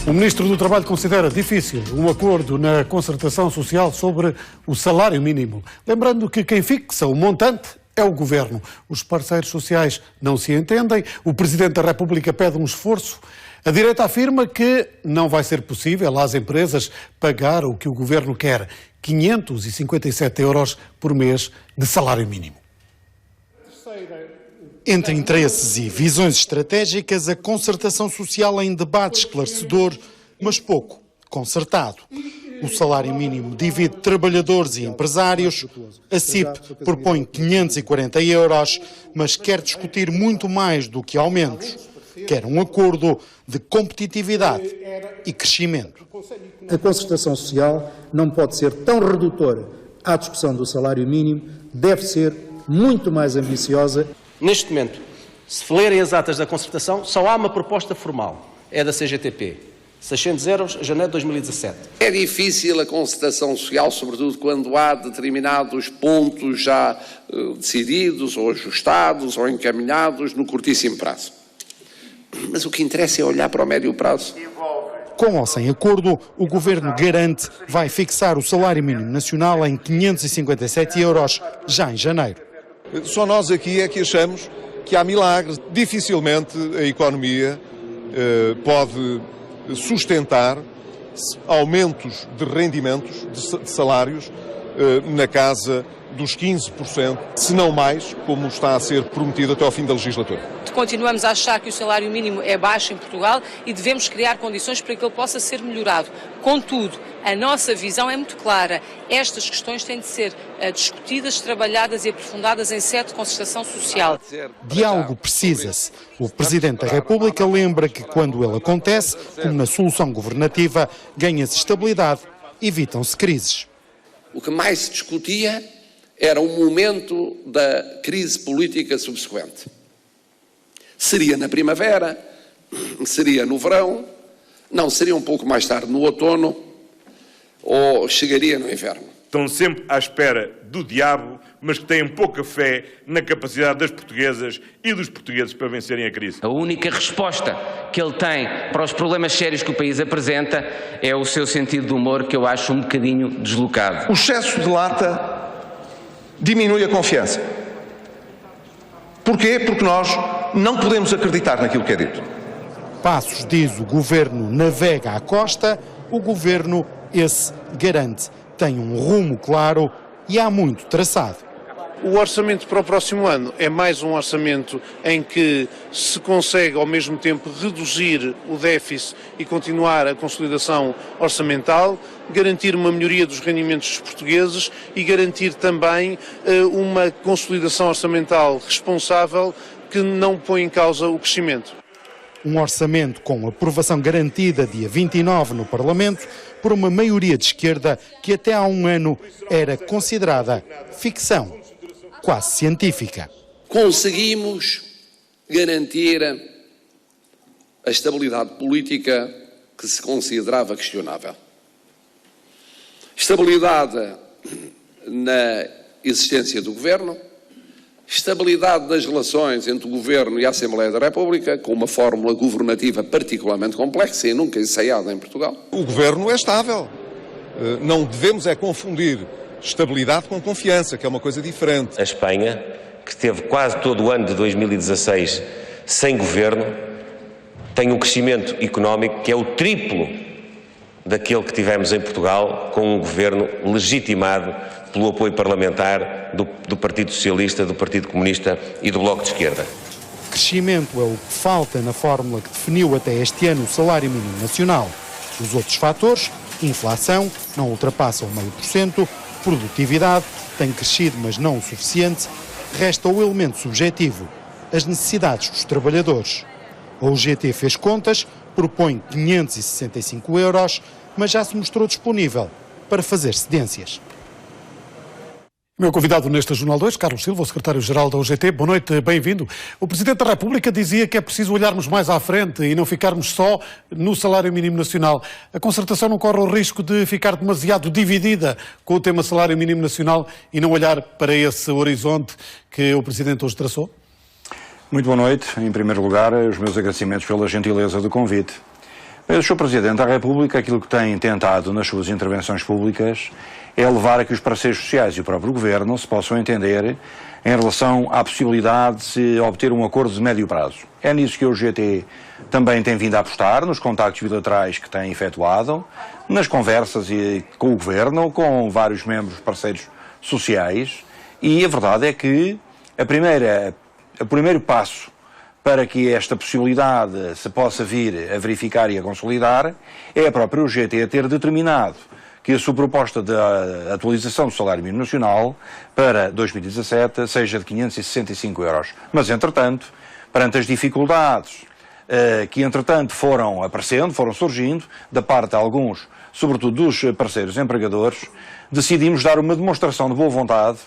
O Ministro do Trabalho considera difícil um acordo na concertação social sobre o salário mínimo. Lembrando que quem fixa o montante é o Governo. Os parceiros sociais não se entendem. O Presidente da República pede um esforço. A direita afirma que não vai ser possível às empresas pagar o que o Governo quer, 557 euros por mês de salário mínimo. Entre interesses e visões estratégicas, a concertação social em debate esclarecedor, mas pouco concertado. O salário mínimo divide trabalhadores e empresários. A CIP propõe 540 euros, mas quer discutir muito mais do que aumentos. Quer um acordo de competitividade e crescimento. A concertação social não pode ser tão redutora à discussão do salário mínimo, deve ser muito mais ambiciosa. Neste momento, se lerem as atas da concertação, só há uma proposta formal, é da CGTP, 600 euros, janeiro de 2017. É difícil a concertação social, sobretudo quando há determinados pontos já decididos, ou ajustados, ou encaminhados no curtíssimo prazo. Mas o que interessa é olhar para o médio prazo. Com ou sem acordo, o Governo garante vai fixar o salário mínimo nacional em 557 euros já em janeiro. Só nós aqui é que achamos que há milagres. Dificilmente a economia pode sustentar aumentos de rendimentos, de salários, na casa dos 15%, se não mais, como está a ser prometido até ao fim da legislatura. Continuamos a achar que o salário mínimo é baixo em Portugal e devemos criar condições para que ele possa ser melhorado. Contudo, a nossa visão é muito clara. Estas questões têm de ser discutidas, trabalhadas e aprofundadas em sede de concertação social. Diálogo precisa-se. O Presidente da República lembra que quando ele acontece, como na solução governativa, ganha-se estabilidade, evitam-se crises. O que mais se discutia era o momento da crise política subsequente. Seria na primavera, seria no verão, não, seria um pouco mais tarde no outono, ou chegaria no inverno. Estão sempre à espera do diabo, mas que têm pouca fé na capacidade das portuguesas e dos portugueses para vencerem a crise. A única resposta que ele tem para os problemas sérios que o país apresenta é o seu sentido de humor, que eu acho um bocadinho deslocado. O excesso de lata diminui a confiança. Porquê? Porque nós não podemos acreditar naquilo que é dito. Passos diz o Governo navega à costa, o Governo esse garante. Tem um rumo claro e há muito traçado. O orçamento para o próximo ano é mais um orçamento em que se consegue ao mesmo tempo reduzir o déficit e continuar a consolidação orçamental, garantir uma melhoria dos rendimentos dos portugueses e garantir também uma consolidação orçamental responsável que não põe em causa o crescimento. Um orçamento com aprovação garantida dia 29 no Parlamento por uma maioria de esquerda que até há um ano era considerada ficção, quase científica. Conseguimos garantir a estabilidade política que se considerava questionável. Estabilidade na existência do Governo, estabilidade das relações entre o Governo e a Assembleia da República, com uma fórmula governativa particularmente complexa e nunca ensaiada em Portugal. O Governo é estável. Não devemos confundir estabilidade com confiança, que é uma coisa diferente. A Espanha, que esteve quase todo o ano de 2016 sem governo, tem um crescimento económico que é o triplo daquele que tivemos em Portugal, com um governo legitimado pelo apoio parlamentar do Partido Socialista, do Partido Comunista e do Bloco de Esquerda. Crescimento é o que falta na fórmula que definiu até este ano o salário mínimo nacional. Os outros fatores, inflação, não ultrapassam 0,5%, produtividade, tem crescido mas não o suficiente, resta o elemento subjetivo, as necessidades dos trabalhadores. A UGT fez contas, propõe 565 euros, mas já se mostrou disponível para fazer cedências. Meu convidado neste Jornal 2, Carlos Silva, o secretário-geral da UGT. Boa noite, bem-vindo. O Presidente da República dizia que é preciso olharmos mais à frente e não ficarmos só no salário mínimo nacional. A concertação não corre o risco de ficar demasiado dividida com o tema salário mínimo nacional e não olhar para esse horizonte que o Presidente hoje traçou? Muito boa noite. Em primeiro lugar, os meus agradecimentos pela gentileza do convite. O Sr. Presidente da República, aquilo que tem tentado nas suas intervenções públicas é levar a que os parceiros sociais e o próprio Governo se possam entender em relação à possibilidade de se obter um acordo de médio prazo. É nisso que o GT também tem vindo a apostar, nos contactos bilaterais que tem efetuado, nas conversas com o Governo, com vários membros parceiros sociais, e a verdade é que o primeiro passo para que esta possibilidade se possa vir a verificar e a consolidar é a própria UGT ter determinado que a sua proposta de atualização do salário mínimo nacional para 2017 seja de 565 euros. Mas, entretanto, perante as dificuldades que, entretanto, foram aparecendo, foram surgindo, da parte de alguns, sobretudo dos parceiros empregadores, decidimos dar uma demonstração de boa vontade,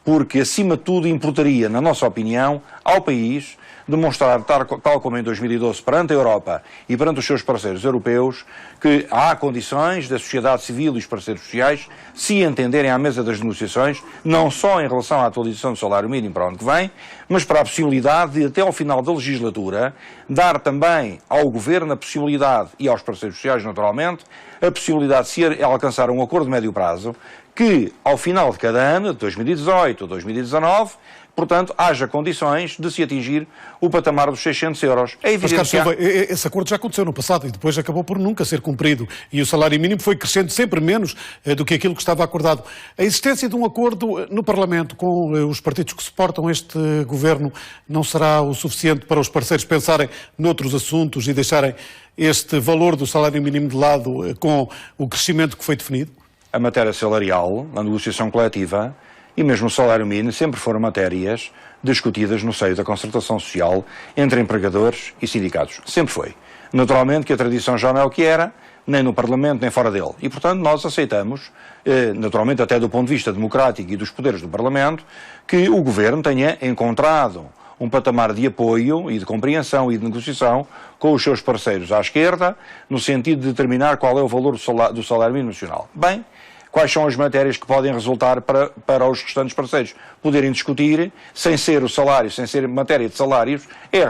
porque, acima de tudo, importaria, na nossa opinião, ao país demonstrar, tal como em 2012, perante a Europa e perante os seus parceiros europeus, que há condições da sociedade civil e os parceiros sociais se entenderem à mesa das negociações, não só em relação à atualização do salário mínimo para o ano que vem, mas para a possibilidade de, até ao final da legislatura, dar também ao Governo a possibilidade, e aos parceiros sociais naturalmente, a possibilidade de se alcançar um acordo de médio prazo, que ao final de cada ano, de 2018 ou 2019, portanto, haja condições de se atingir o patamar dos 600 euros. É evidente. Mas, Carlos Silva, esse acordo já aconteceu no passado e depois acabou por nunca ser cumprido. E o salário mínimo foi crescendo sempre menos do que aquilo que estava acordado. A existência de um acordo no Parlamento com os partidos que suportam este governo não será o suficiente para os parceiros pensarem noutros assuntos e deixarem este valor do salário mínimo de lado com o crescimento que foi definido? A matéria salarial, a negociação coletiva e mesmo o salário mínimo sempre foram matérias discutidas no seio da concertação social entre empregadores e sindicatos. Sempre foi. Naturalmente que a tradição já não é o que era, nem no Parlamento, nem fora dele. E, portanto, nós aceitamos, naturalmente até do ponto de vista democrático e dos poderes do Parlamento, que o Governo tenha encontrado um patamar de apoio e de compreensão e de negociação com os seus parceiros à esquerda, no sentido de determinar qual é o valor do salário mínimo nacional. Bem, quais são as matérias que podem resultar para os restantes parceiros poderem discutir, sem ser o salário, sem ser matéria de salários, é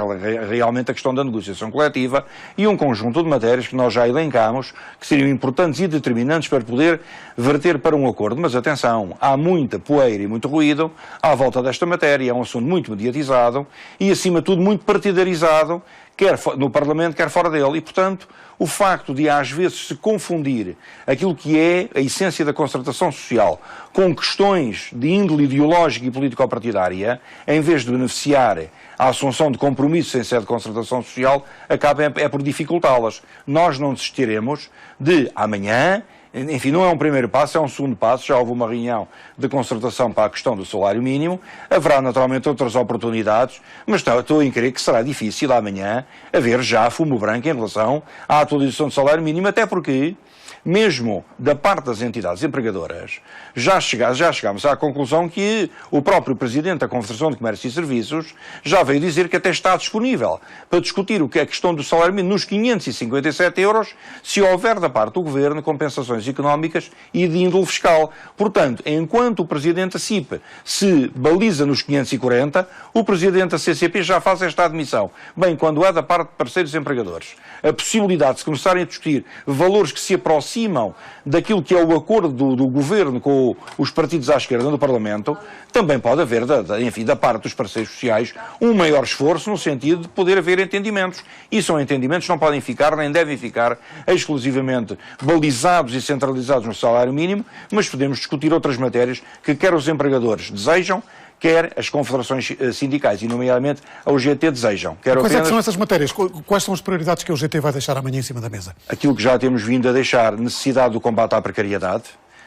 realmente a questão da negociação coletiva e um conjunto de matérias que nós já elencamos, que seriam importantes e determinantes para poder verter para um acordo. Mas atenção, há muita poeira e muito ruído à volta desta matéria, é um assunto muito mediatizado e, acima de tudo, muito partidarizado, quer no Parlamento, quer fora dele. E, portanto, o facto de, às vezes, se confundir aquilo que é a essência da concertação social com questões de índole ideológica e político-partidária, em vez de beneficiar a assunção de compromissos em sede de concertação social, acaba por dificultá-las. Nós não desistiremos de, amanhã, enfim, não é um primeiro passo, é um segundo passo. Já houve uma reunião de concertação para a questão do salário mínimo. Haverá naturalmente outras oportunidades, mas estou a crer que será difícil amanhã haver já fumo branco em relação à atualização do salário mínimo, até porque, mesmo da parte das entidades empregadoras, já chegámos à conclusão que o próprio Presidente da Confederação de Comércio e Serviços já veio dizer que até está disponível para discutir o que é a questão do salário mínimo nos 557 euros, se houver da parte do Governo compensações económicas e de índole fiscal. Portanto, enquanto o Presidente da CIP se baliza nos 540, o Presidente da CCP já faz esta admissão. Bem, quando é da parte de parceiros empregadores, a possibilidade de se começarem a discutir valores que se aproximam daquilo que é o acordo do Governo com os partidos à esquerda no Parlamento, também pode haver, enfim, da parte dos parceiros sociais, um maior esforço no sentido de poder haver entendimentos. E são entendimentos que não podem ficar, nem devem ficar exclusivamente balizados e centralizados no salário mínimo, mas podemos discutir outras matérias que quer os empregadores desejam, quer as confederações sindicais, e nomeadamente a UGT, desejam. Quais é que são essas matérias? Quais são as prioridades que a UGT vai deixar amanhã em cima da mesa? Aquilo que já temos vindo a deixar, necessidade do combate à precariedade,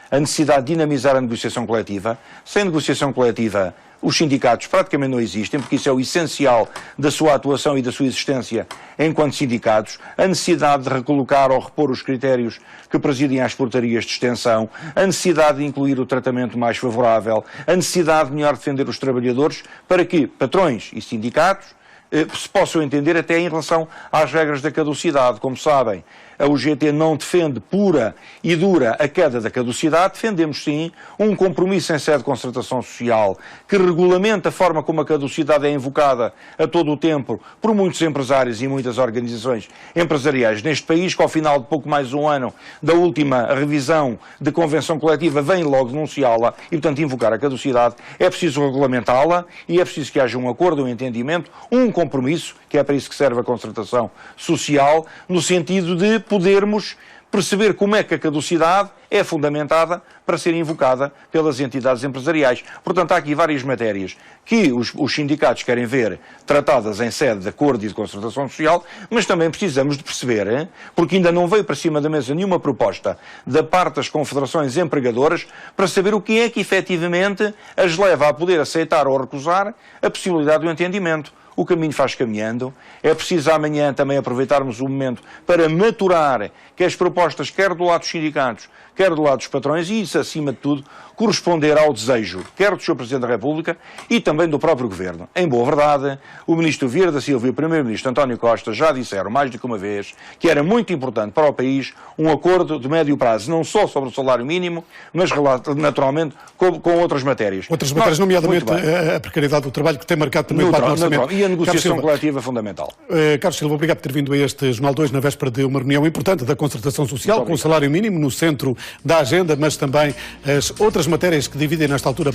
a necessidade de dinamizar a negociação coletiva. Sem negociação coletiva, os sindicatos praticamente não existem, porque isso é o essencial da sua atuação e da sua existência enquanto sindicatos. A necessidade de recolocar ou repor os critérios que presidem às portarias de extensão, a necessidade de incluir o tratamento mais favorável, a necessidade de melhor defender os trabalhadores, para que patrões e sindicatos se possam entender até em relação às regras da caducidade. Como sabem, a UGT não defende pura e dura a queda da caducidade, defendemos sim um compromisso em sede de concertação social que regulamenta a forma como a caducidade é invocada a todo o tempo por muitos empresários e muitas organizações empresariais neste país, que ao final de pouco mais de um ano da última revisão de convenção coletiva vem logo denunciá-la e, portanto, invocar a caducidade. É preciso regulamentá-la e é preciso que haja um acordo, um entendimento, um compromisso, que é para isso que serve a concertação social, no sentido de podermos perceber como é que a caducidade é fundamentada para ser invocada pelas entidades empresariais. Portanto, há aqui várias matérias que os sindicatos querem ver tratadas em sede de acordo e de concertação social, mas também precisamos de perceber, porque ainda não veio para cima da mesa nenhuma proposta da parte das confederações empregadoras para saber o que é que efetivamente as leva a poder aceitar ou recusar a possibilidade do entendimento. O caminho faz caminhando. É preciso amanhã também aproveitarmos o momento para maturar que as propostas, quer do lado dos sindicatos, quer do lado dos patrões, e isso, acima de tudo, corresponder ao desejo, quer do Sr. Presidente da República e também do próprio Governo. Em boa verdade, o Ministro Vieira da Silva e o Primeiro-Ministro António Costa já disseram mais do que uma vez que era muito importante para o país um acordo de médio prazo, não só sobre o salário mínimo, mas naturalmente com outras matérias. Outras matérias, nomeadamente a precariedade do trabalho, que tem marcado também o debate no orçamento. E a negociação coletiva é fundamental. Carlos Silva, obrigado por ter vindo a este Jornal 2 na véspera de uma reunião importante da concertação social, com o salário mínimo no centro da agenda, mas também as outras matérias que dividem nesta altura